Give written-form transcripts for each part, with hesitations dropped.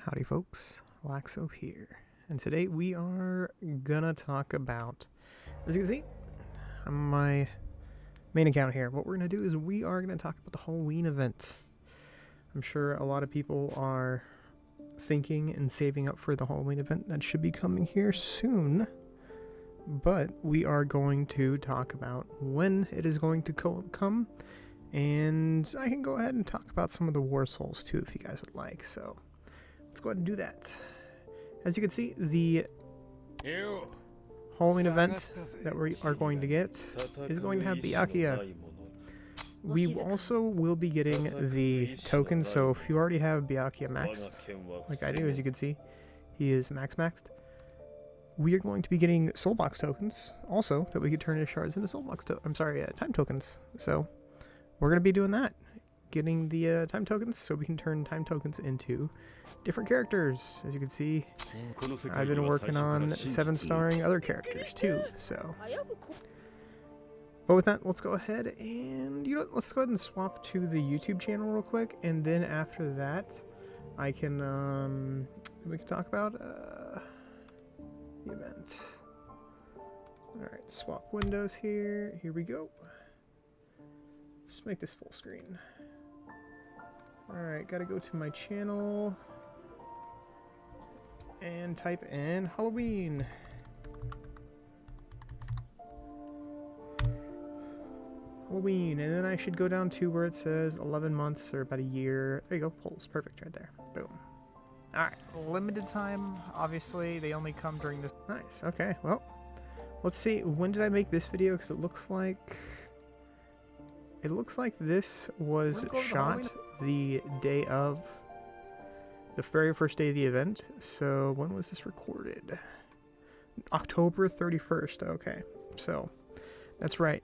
Howdy folks, Laxo here, and today we are gonna talk about, as you can see on my main account here, what we're gonna do is we are gonna talk about the Halloween event. I'm sure a lot of people are thinking and saving up for the Halloween event that should be coming here soon, but we are going to talk about when it is going to come, and I can go ahead and talk about some of the Warsouls too if you guys would like, so let's go ahead and do that. As you can see, the Halloween event that we are going to get is going to have Byakuya. We also will be getting the tokens, so if you already have Byakuya maxed, like I do, as you can see, he is maxed. We are going to be getting soul box tokens, also, that we could turn into shards into soul box time tokens. So we're going to be doing that, getting the time tokens, so we can turn time tokens into different characters. As you can see, I've been working on 7-starring other characters too, so. But with that, let's go ahead and, let's go ahead and swap to the YouTube channel real quick, and then after that, I can, we can talk about, the event. Alright, swap windows here. Here we go. Let's make this full screen. Alright, gotta go to my channel and type in Halloween. Halloween, and then I should go down to where it says 11 months or about a year. There you go, polls, perfect right there. Boom. Alright, limited time, obviously, they only come during this. Nice, okay, well, let's see, when did I make this video? Because it looks like this was shot the day of the very first day of the event. So when was this recorded? October 31st. Okay, so that's right.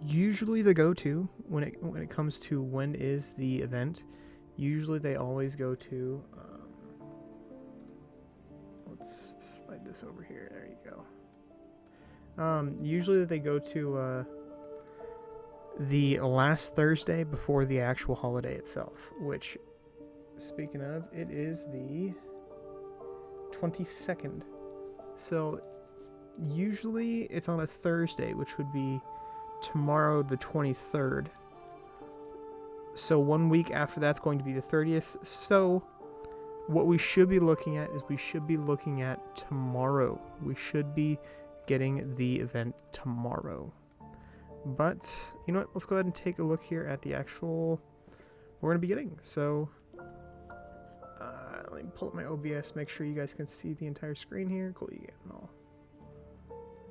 Usually the go-to when it comes to when is the event, usually they always go to let's slide this over here. There you go. Usually they go to the last Thursday before the actual holiday itself, which, speaking of, it is the 22nd. So usually it's on a Thursday, which would be tomorrow the 23rd. So 1 week after that's going to be the 30th. So what we should be looking at is we should be looking at tomorrow. We should be getting the event tomorrow. But, you know what, let's go ahead and take a look here at the actual we're going to be getting. So, let me pull up my OBS, make sure you guys can see the entire screen here. Cool, you get it all.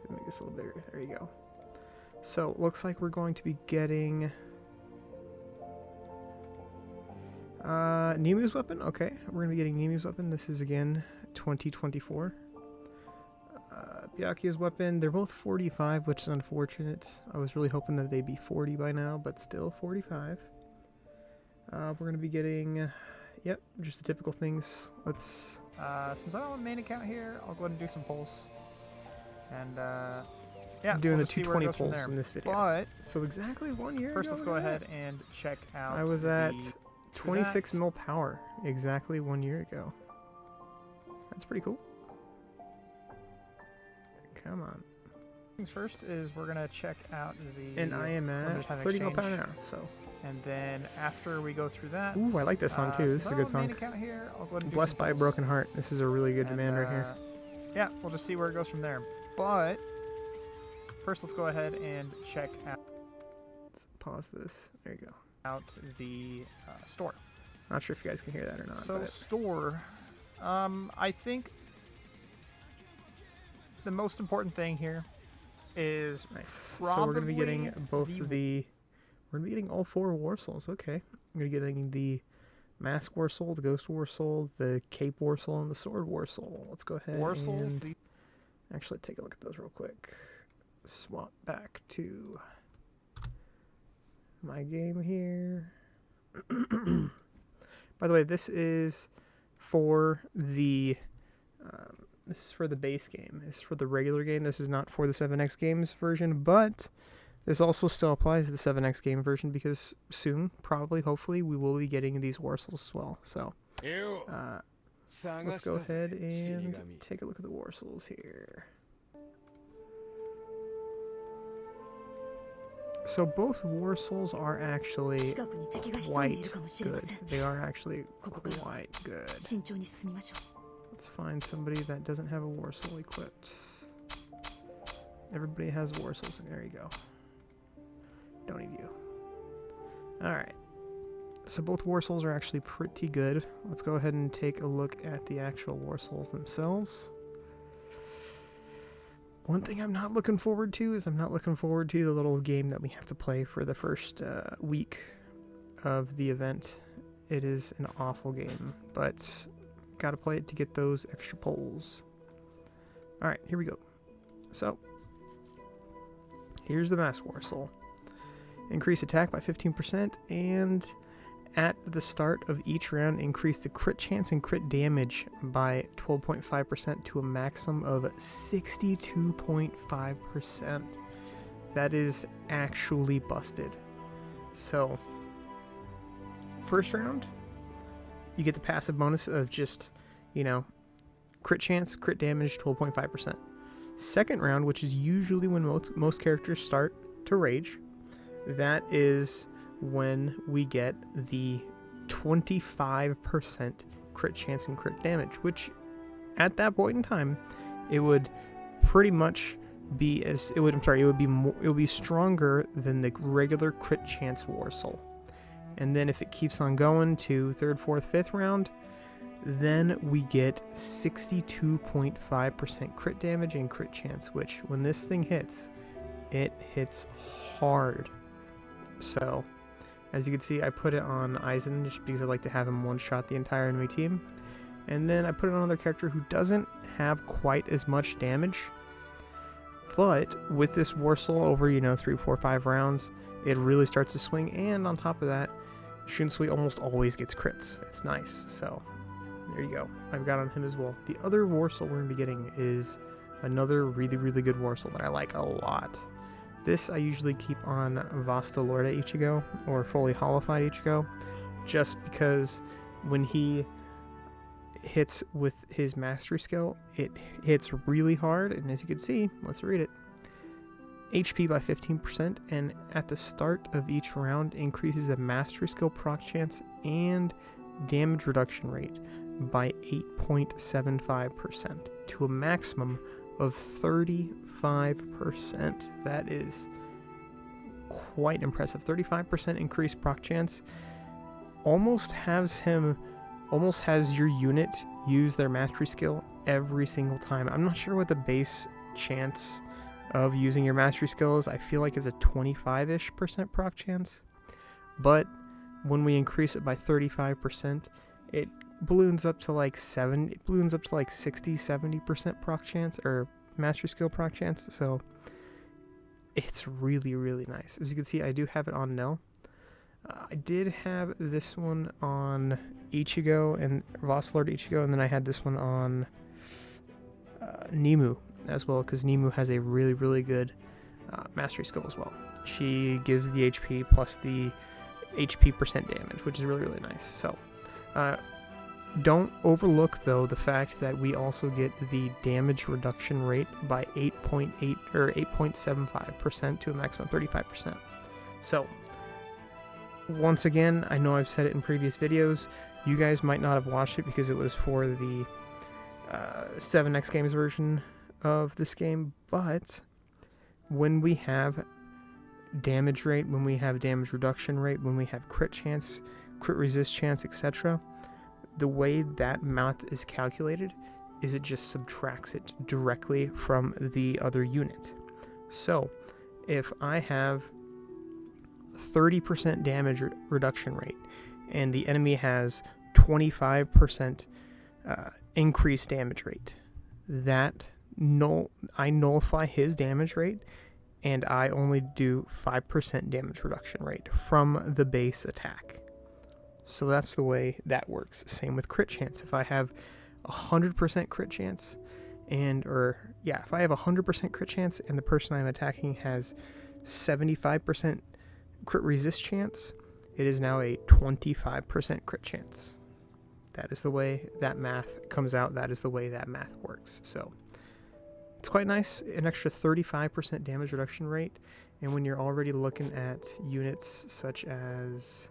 Make this a little bigger. There you go. So, looks like we're going to be getting Nemu's weapon. Okay, we're going to be getting Nemu's weapon. This is, again, 2024. Byakuya's weapon, they're both 45, which is unfortunate. I was really hoping that they'd be 40 by now, but still 45. We're going to be getting, yep, just the typical things. Let's, since I'm on the main account here, I'll go ahead and do some polls. And, yeah, I'm doing the 220 polls in this video. But, so exactly 1 year First, ago, let's go ahead and check out. I was at 26 mil power exactly 1 year ago. That's pretty cool. Come on. Things first is we're gonna check out the. And I am at 30 mil power now. So. And then after we go through that. Ooh, I like this song too. This is a good song. Here, I'll go ahead and Blessed by a Broken Heart. This is a really good demand right here. Yeah, we'll just see where it goes from there. But first, let's go ahead and check out. Let's pause this. There you go. Out the store. Not sure if you guys can hear that or not. So but store, I think the most important thing here is nice. So we're gonna be getting both we're gonna be getting all 4 Warsouls. Okay, we're gonna be getting the Mask Warsoul, the Ghost Warsoul, the Cape Warsoul, and the Sword Warsoul. Let's go ahead and actually take a look at those real quick. Swap back to my game here. By the way, this is for the base game. This is for the regular game. This is not for the 7X Games version, but this also still applies to the 7X game version because soon, probably, hopefully, we will be getting these Warsouls as well. So, let's go ahead and take a look at the Warsouls here. So both Warsouls are actually quite good. They are actually quite good. Let's find somebody that doesn't have a Warsoul equipped. Everybody has Warsouls. There you go. Don't need you. Alright. So both Warsouls are actually pretty good. Let's go ahead and take a look at the actual Warsouls themselves. One thing I'm not looking forward to is I'm not looking forward to the little game that we have to play for the first week of the event. It is an awful game, but gotta play it to get those extra pulls. Alright, here we go. So, here's the Mass Warsoul. Increase attack by 15%, and at the start of each round, increase the crit chance and crit damage by 12.5% to a maximum of 62.5%. That is actually busted. So, first round, you get the passive bonus of just, crit chance, crit damage, 12.5%. Second round, which is usually when most characters start to rage, that is when we get the 25% crit chance and crit damage, which at that point in time, it would pretty much be it would be stronger than the regular crit chance Warsoul. And then if it keeps on going to third, fourth, fifth round, then we get 62.5% crit damage and crit chance, which when this thing hits, it hits hard. So, as you can see, I put it on Aizen just because I like to have him one-shot the entire enemy team. And then I put it on another character who doesn't have quite as much damage. But with this Warsoul over, 3, 4, 5 rounds, it really starts to swing. And on top of that, Shunsui almost always gets crits. It's nice. So, there you go. I've got on him as well. The other Warsoul we're going to be getting is another really, really good Warsoul that I like a lot. This I usually keep on Vasta Lorda Ichigo, or fully holified Ichigo, just because when he hits with his mastery skill, it hits really hard, and as you can see, let's read it. HP by 15%, and at the start of each round increases the mastery skill proc chance and damage reduction rate by 8.75% to a maximum of 35%. That is quite impressive. 35% increased proc chance almost has your unit use their mastery skill every single time. I'm not sure what the base chance of using your mastery skill is. I feel like it's a 25-ish% proc chance, but when we increase it by 35%, it balloons up to like 60-70% proc chance, or mastery skill proc chance. So it's really, really nice. As you can see, I do have it on Nell. I did have this one on Ichigo and Wasoul Ichigo, and then I had this one on Nemu as well, because Nemu has a really, really good mastery skill as well. She gives the HP plus the HP percent damage, which is really, really nice. So don't overlook, though, the fact that we also get the damage reduction rate by 8.8 or 8.75% to a maximum of 35%. So, once again, I know I've said it in previous videos. You guys might not have watched it because it was for the 7X Games version of this game, but when we have damage rate, when we have damage reduction rate, when we have crit chance, crit resist chance, etc., the way that math is calculated is it just subtracts it directly from the other unit. So, if I have 30% damage reduction rate and the enemy has 25% increased damage rate, I nullify his damage rate and I only do 5% damage reduction rate from the base attack. So that's the way that works. Same with crit chance. If I have 100% crit chance, if I have 100% crit chance and the person I'm attacking has 75% crit resist chance, it is now a 25% crit chance. That is the way that math comes out. That is the way that math works. So it's quite nice. An extra 35% damage reduction rate. And when you're already looking at units such as...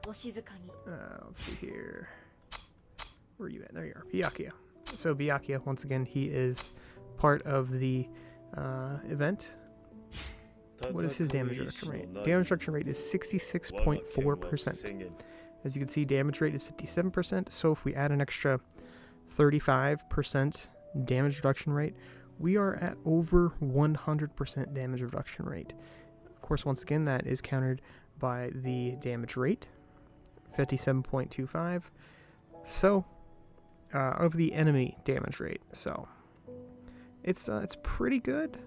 let's see here. Where are you at? There you are. Byakuya. So Byakuya, once again, he is part of the event. What is his damage reduction rate? Damage reduction rate is 66.4%. As you can see, damage rate is 57%. So if we add an extra 35% damage reduction rate, we are at over 100% damage reduction rate. Of course, once again, that is countered by the damage rate, 57.25. So, of the enemy damage rate. So, it's pretty good.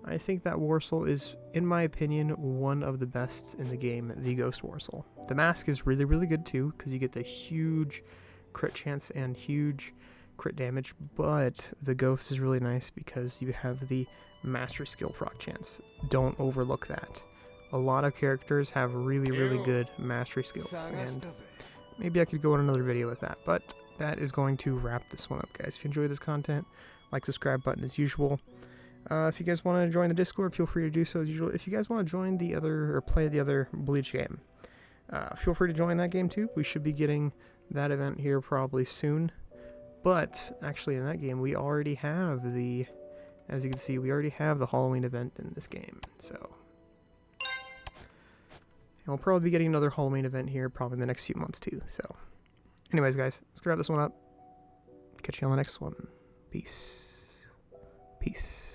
I think that Warsoul is, in my opinion, one of the best in the game, the Ghost Warsoul. The mask is really, really good too, because you get the huge crit chance and huge crit damage, but the Ghost is really nice because you have the mastery skill proc chance. Don't overlook that. A lot of characters have really, really good mastery skills, and maybe I could go in another video with that, but that is going to wrap this one up, guys. If you enjoy this content, like, subscribe button as usual. If you guys want to join the Discord, feel free to do so as usual. If you guys want to join the other, or play the other Bleach game, feel free to join that game too. We should be getting that event here probably soon. But, actually in that game, we already have the, as you can see, we already have the Halloween event in this game. So, and we'll probably be getting another Halloween event here probably in the next few months too. So, anyways guys, let's wrap this one up. Catch you on the next one. Peace. Peace.